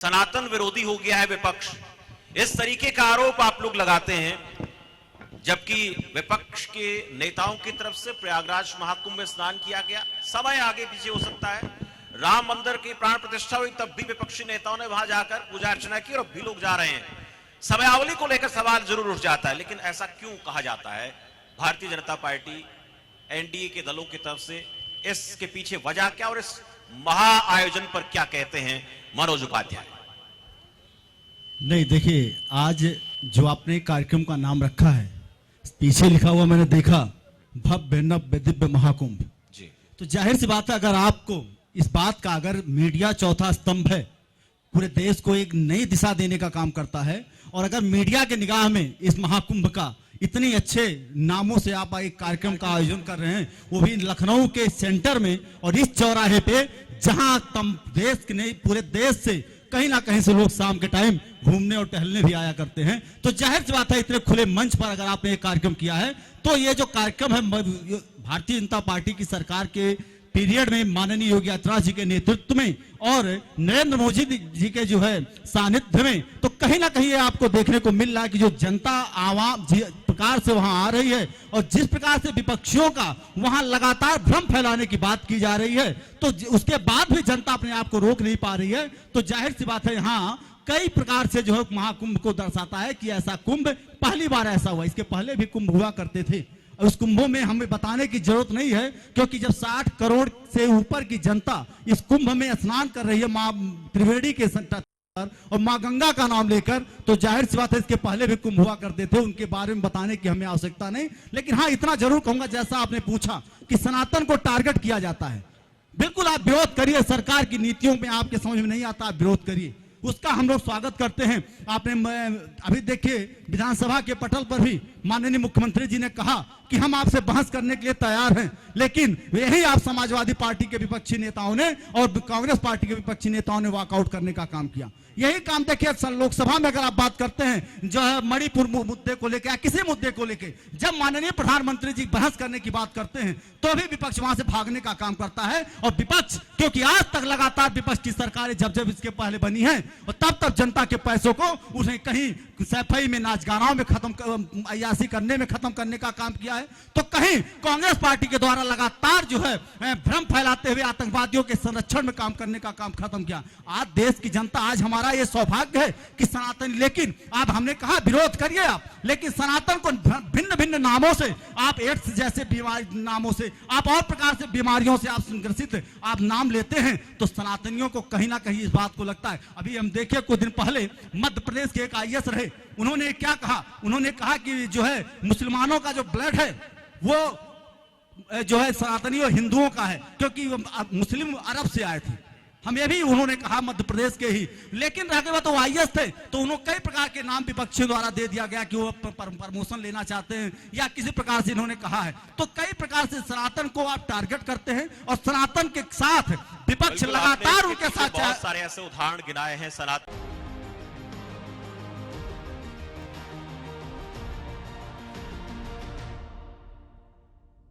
सनातन विरोधी हो गया है विपक्ष, इस तरीके का आरोप आप लोग लगाते हैं, जबकि विपक्ष के नेताओं की तरफ से प्रयागराज महाकुंभ में स्नान किया गया। समय आगे पीछे हो सकता है, राम मंदिर की प्राण प्रतिष्ठा हुई तब भी विपक्षी नेताओं ने वहां जाकर पूजा अर्चना की और अब भी लोग जा रहे हैं। समयावधि को लेकर सवाल जरूर उठ जाता है, लेकिन ऐसा क्यों कहा जाता है भारतीय जनता पार्टी एनडीए के दलों की तरफ से? इसके पीछे वजह क्या और इस महा आयोजन पर क्या कहते हैं मनोज उपाध्याय? नहीं, देखिए, आज जो आपने कार्यक्रम का नाम रखा है, पीछे लिखा हुआ मैंने देखा, भव्य नव्य दिव्य महाकुंभ जी। तो जाहिर सी बात है, अगर आपको इस बात का, अगर मीडिया चौथा स्तंभ है, पूरे देश को एक नई दिशा देने का काम करता है, और अगर मीडिया के निगाह में इस महाकुंभ का इतने अच्छे नामों से आप एक कार्यक्रम का आयोजन कर रहे हैं, वो भी लखनऊ के सेंटर में और इस चौराहे पे, जहां देश के नहीं पूरे देश से कहीं ना कहीं से लोग शाम के टाइम घूमने और टहलने भी आया करते हैं, तो जाहिर सी बात है इतने खुले मंच पर अगर आपने एक कार्यक्रम किया है, तो ये जो कार्यक्रम है भारतीय जनता पार्टी की सरकार के पीरियड में माननीय योगी आदित्यनाथ जी के नेतृत्व में और नरेंद्र मोदी जी के जो है सानिध्य में, तो कहीं ना कहीं आपको देखने को मिल रहा है कि जो जनता आवाम जिस प्रकार से वहां आ रही है और जिस प्रकार से विपक्षियों का वहां लगातार भ्रम फैलाने की बात की जा रही है, तो उसके बाद भी जनता अपने आप को रोक नहीं पा रही है। तो जाहिर सी बात है, यहाँ कई प्रकार से जो है महाकुंभ को दर्शाता है कि ऐसा कुंभ पहली बार ऐसा हुआ, इसके पहले भी कुंभ हुआ करते थे। उस कुंभों में हमें बताने की जरूरत नहीं है, क्योंकि जब 60 करोड़ से ऊपर की जनता इस कुंभ में स्नान कर रही है मां त्रिवेणी के तट पर और मां गंगा का नाम लेकर, तो जाहिर सी बात है इसके पहले भी कुंभ हुआ करते थे, उनके बारे में बताने की हमें आवश्यकता नहीं। लेकिन हाँ, इतना जरूर कहूंगा, जैसा आपने पूछा कि सनातन को टारगेट किया जाता है, बिल्कुल आप विरोध करिए, सरकार की नीतियों में आपके समझ में नहीं आता, आप विरोध करिए, उसका हम लोग स्वागत करते हैं। आपने अभी देखिए विधानसभा के पटल पर भी माननीय मुख्यमंत्री जी ने कहा कि हम आपसे बहस करने के लिए तैयार हैं, लेकिन यही आप समाजवादी पार्टी के विपक्षी नेताओं ने और कांग्रेस पार्टी के विपक्षी नेताओं ने वॉकआउट करने का काम किया। यही काम देखिए लोकसभा में अगर आप बात करते हैं जो है मणिपुर मुद्दे को लेकर या किसी मुद्दे को लेकर, जब माननीय प्रधानमंत्री जी बहस करने की बात करते हैं तो भी विपक्ष वहां से भागने का काम करता है। और विपक्ष, क्योंकि आज तक लगातार विपक्ष की सरकारें जब इसके पहले बनी है और तब जनता के पैसों को उसने कहीं सफाई में, नाच गानाओं में खत्म, अयासी करने में खत्म करने का काम किया है, तो कहीं कांग्रेस पार्टी के द्वारा लगातार जो है भ्रम फैलाते हुए आतंकवादियों के संरक्षण में काम करने का काम खत्म किया। आज देश की जनता, आज हमारा ये सौभाग्य है कि सनातन, लेकिन आप, हमने कहा विरोध करिए आप, लेकिन सनातन को भिन्न भिन्न नामों से आप, एड्स जैसे बीमारी नामों से आप, और प्रकार से बीमारियों से आप ग्रसित आप नाम लेते हैं, तो सनातनियों को कहीं ना कहीं इस बात को लगता है। अभी हम देखिए कुछ दिन पहले मध्य प्रदेश के एक IAS रहे, उन्होंने क्या कहा, उन्होंने कहा कि जो है मुसलमानों का जो ब्लड है वो जो है सनातनी और हिंदुओं का है, क्योंकि मुस्लिम अरब से आए थे। हम ये भी उन्होंने कहा मध्य प्रदेश के ही, लेकिन रह गए तो IAS थे, तो उन्होंने कई प्रकार के नाम विपक्षियों द्वारा दे दिया गया कि वो प्रमोशन लेना चाहते हैं या किसी प्रकार से इन्होंने कहा है। तो कई प्रकार से सनातन को आप टारगेट करते हैं और सनातन के साथ विपक्ष लगातार उनके साथ बहुत सारे ऐसे उदाहरण गिनाए हैं। सनातन